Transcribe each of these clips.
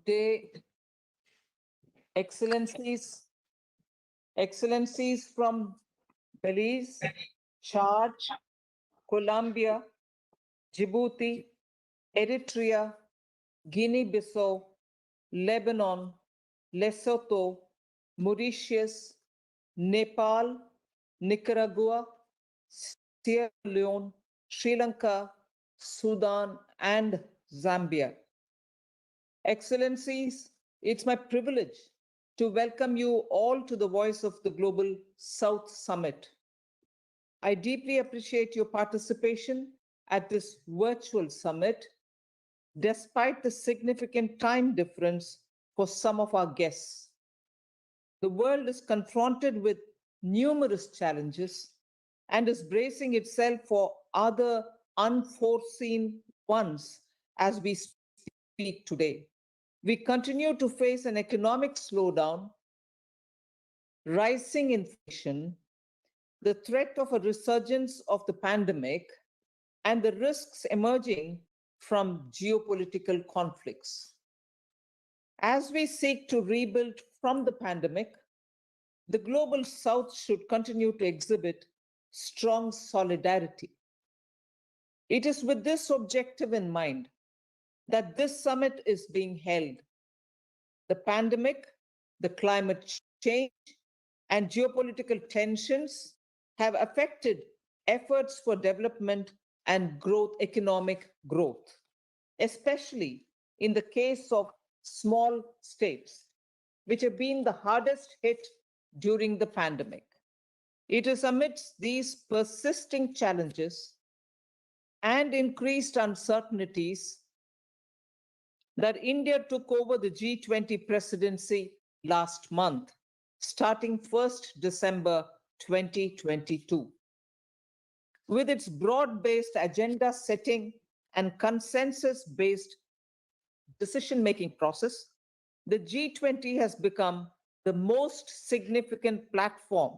day, Excellencies from Belize, Chad, Colombia, Djibouti, Eritrea, Guinea-Bissau, Lebanon, Lesotho, Mauritius, Nepal, Nicaragua, Sierra Leone, Sri Lanka, Sudan, and Zambia. Excellencies, it's my privilege to welcome you all to the Voice of the Global South Summit. I deeply appreciate your participation at this virtual summit, despite the significant time difference for some of our guests. The world is confronted with numerous challenges and is bracing itself for other unforeseen ones as we speak today. We continue to face an economic slowdown, rising inflation, the threat of a resurgence of the pandemic, and the risks emerging from geopolitical conflicts. As we seek to rebuild from the pandemic, the Global South should continue to exhibit strong solidarity. It is with this objective in mind that this summit is being held. The pandemic, the climate change, and geopolitical tensions have affected efforts for development and economic growth, especially in the case of small states, which have been the hardest hit during the pandemic. It is amidst these persisting challenges and increased uncertainties that India took over the G20 presidency last month, starting 1st December 2022. With its broad-based agenda setting and consensus-based decision-making process, the G20 has become the most significant platform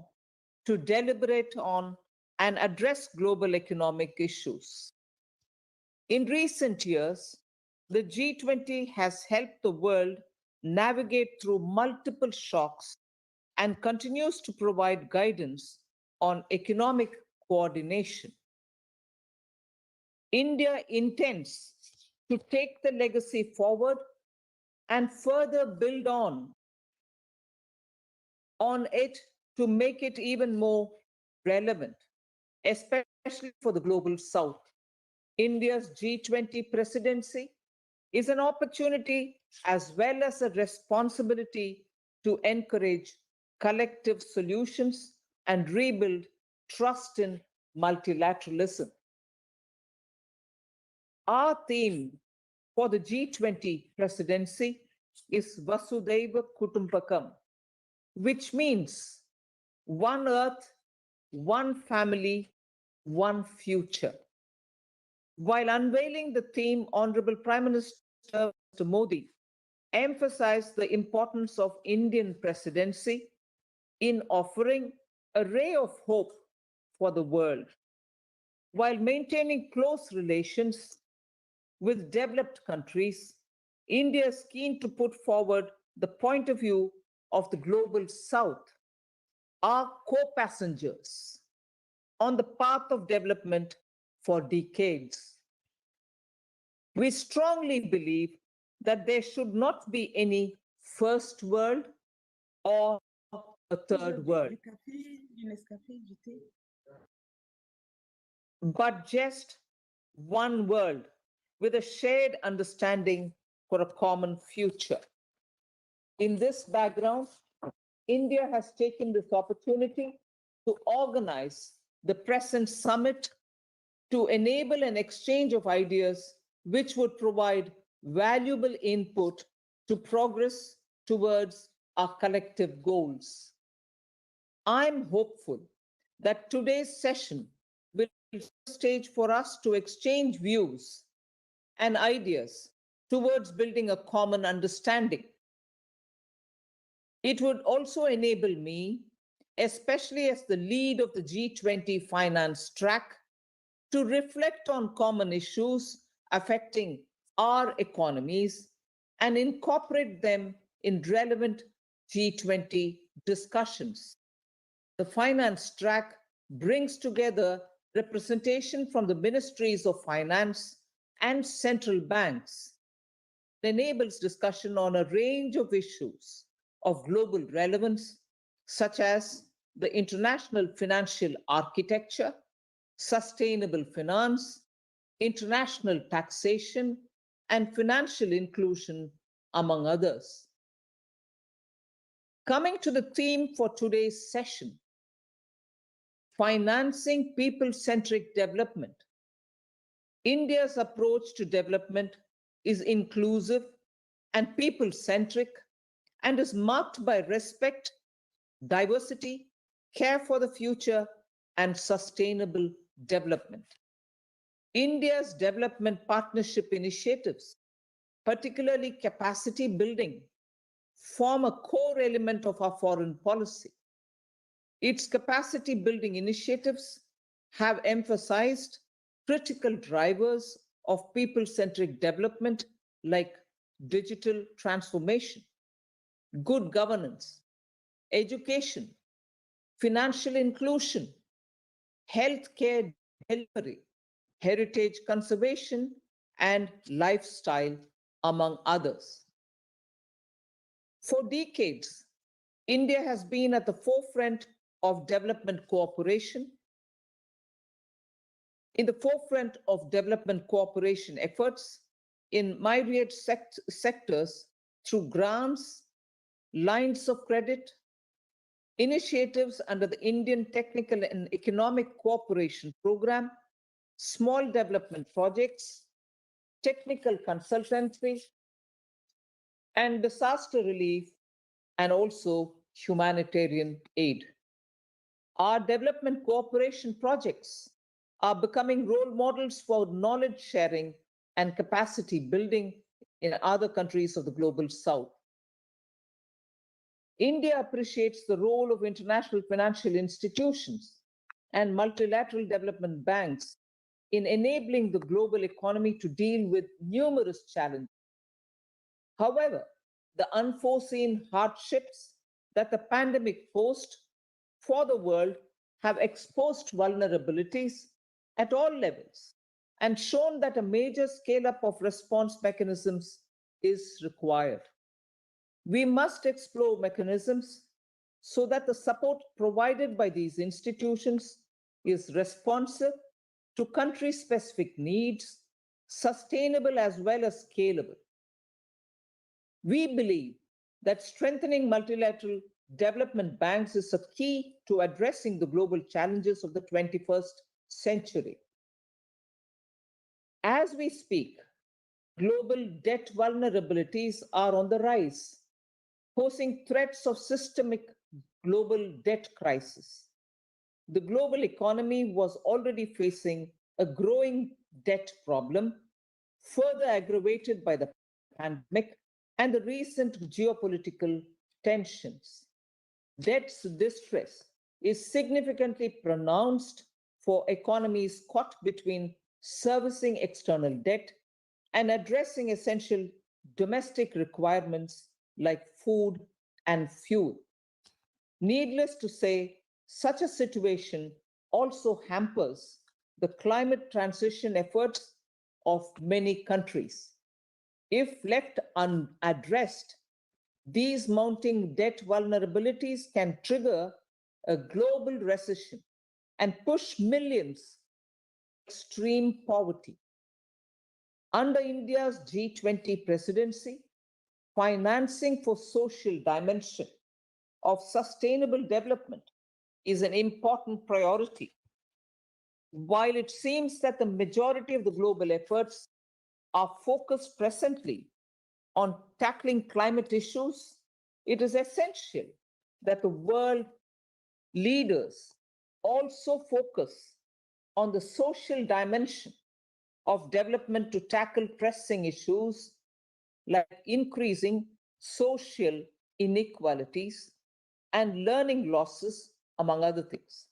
to deliberate on and address global economic issues. In recent years, the G20 has helped the world navigate through multiple shocks and continues to provide guidance on economic coordination. India intends to take the legacy forward and further build on it to make it even more relevant, especially for the Global South. India's G20 presidency is an opportunity as well as a responsibility to encourage collective solutions and rebuild trust in multilateralism. Our theme for the G20 presidency is Vasudhaiva Kutumbakam, which means one earth, one family, one future. While unveiling the theme, Honorable Prime Minister Mr. Modi emphasized the importance of Indian presidency in offering a ray of hope for the world, while maintaining close relations with developed countries. India is keen to put forward the point of view of the Global South, our co-passengers on the path of development for decades. We strongly believe that there should not be any first world or a third world, but just one world with a shared understanding for a common future. In this background, India has taken this opportunity to organize the present summit to enable an exchange of ideas which would provide valuable input to progress towards our collective goals. I'm hopeful that today's session will be a stage for us to exchange views and ideas towards building a common understanding. It would also enable me, especially as the lead of the G20 finance track, to reflect on common issues affecting our economies and incorporate them in relevant G20 discussions. The finance track brings together representation from the ministries of finance and central banks. It enables discussion on a range of issues of global relevance, such as the international financial architecture, sustainable finance, international taxation, and financial inclusion, among others. Coming to the theme for today's session, financing people-centric development. India's approach to development is inclusive and people-centric and is marked by respect, diversity, care for the future, and sustainable development. India's development partnership initiatives, particularly capacity building, form a core element of our foreign policy. Its capacity building initiatives have emphasized critical drivers of people-centric development like digital transformation, good governance, education, financial inclusion, healthcare delivery, heritage conservation, and lifestyle, among others. For decades, India has been at the forefront of development cooperation. In the forefront of development cooperation efforts in myriad sectors through grants, lines of credit, initiatives under the Indian Technical and Economic Cooperation Program, small development projects, technical consultancy, and disaster relief, and also humanitarian aid. Our development cooperation projects are becoming role models for knowledge sharing and capacity building in other countries of the global south. India appreciates the role of international financial institutions and multilateral development banks in enabling the global economy to deal with numerous challenges. However, the unforeseen hardships that the pandemic posed for the world have exposed vulnerabilities at all levels and shown that a major scale-up of response mechanisms is required. We must explore mechanisms so that the support provided by these institutions is responsive to country-specific needs, sustainable as well as scalable. We believe that strengthening multilateral development banks is a key to addressing the global challenges of the 21st century. As we speak, global debt vulnerabilities are on the rise, posing threats of systemic global debt crisis. The global economy was already facing a growing debt problem, further aggravated by the pandemic and the recent geopolitical tensions. Debt distress is significantly pronounced for economies caught between servicing external debt and addressing essential domestic requirements like food and fuel. Needless to say, such a situation also hampers the climate transition efforts of many countries. If left unaddressed, these mounting debt vulnerabilities can trigger a global recession and push millions to extreme poverty. Under India's G20 presidency, financing for social dimension of sustainable development is an important priority. While it seems that the majority of the global efforts are focused presently on tackling climate issues, it is essential that the world leaders also focus on the social dimension of development to tackle pressing issues like increasing social inequalities and learning losses, among other things.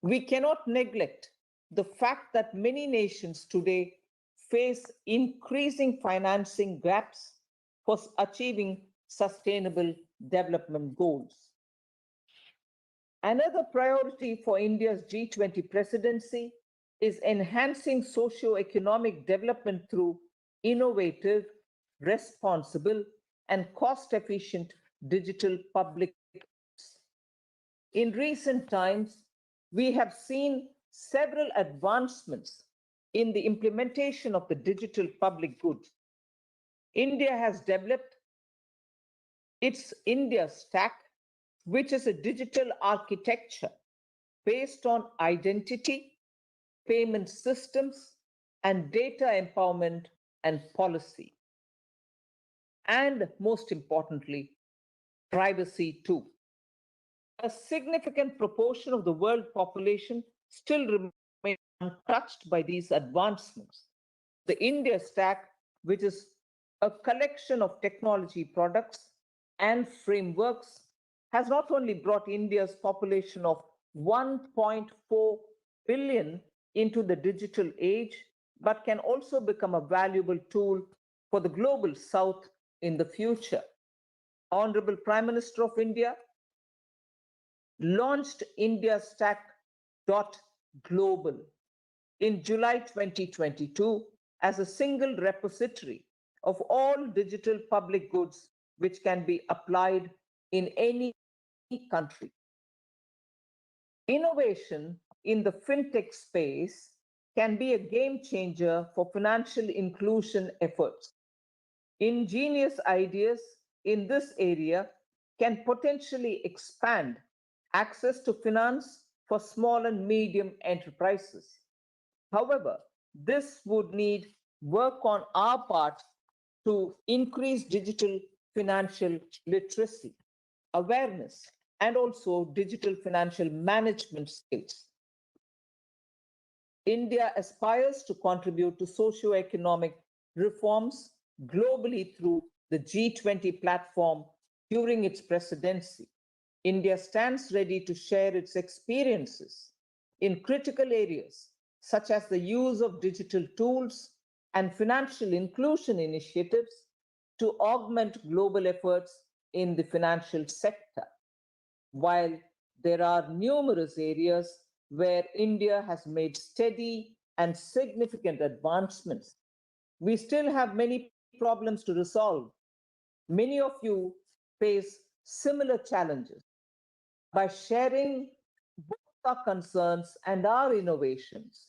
We cannot neglect the fact that many nations today face increasing financing gaps for achieving sustainable development goals. Another priority for India's G20 presidency is enhancing socio-economic development through innovative, responsible, and cost-efficient digital public goods. In recent times, we have seen several advancements in the implementation of the digital public good. India has developed its India Stack, which is a digital architecture based on identity, payment systems, and data empowerment and policy. And most importantly, privacy too. A significant proportion of the world population still remains untouched by these advancements. The India Stack, which is a collection of technology products and frameworks, has not only brought India's population of 1.4 billion into the digital age, but can also become a valuable tool for the global South in the future. Honorable Prime Minister of India launched India Stack.Global in July 2022 as a single repository of all digital public goods which can be applied in any country. Innovation in the fintech space can be a game changer for financial inclusion efforts. Ingenious ideas in this area can potentially expand access to finance for small and medium enterprises. However, this would need work on our part to increase digital financial literacy, awareness, and also digital financial management skills. India aspires to contribute to socio-economic reforms globally through the G20 platform during its presidency. India stands ready to share its experiences in critical areas such as the use of digital tools and financial inclusion initiatives to augment global efforts in the financial sector. While there are numerous areas where India has made steady and significant advancements, we still have many problems to resolve. Many of you face similar challenges. By sharing both our concerns and our innovations,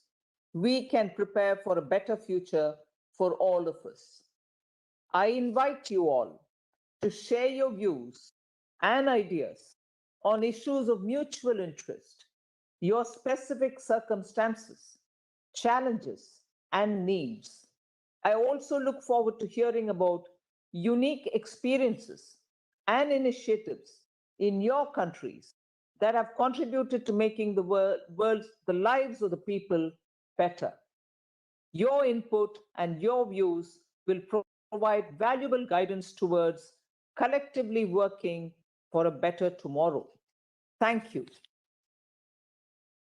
we can prepare for a better future for all of us. I invite you all to share your views and ideas on issues of mutual interest, your specific circumstances, challenges, and needs. I also look forward to hearing about unique experiences and initiatives in your countries that have contributed to making the lives of the people better. Your input and your views will provide valuable guidance towards collectively working for a better tomorrow. Thank you.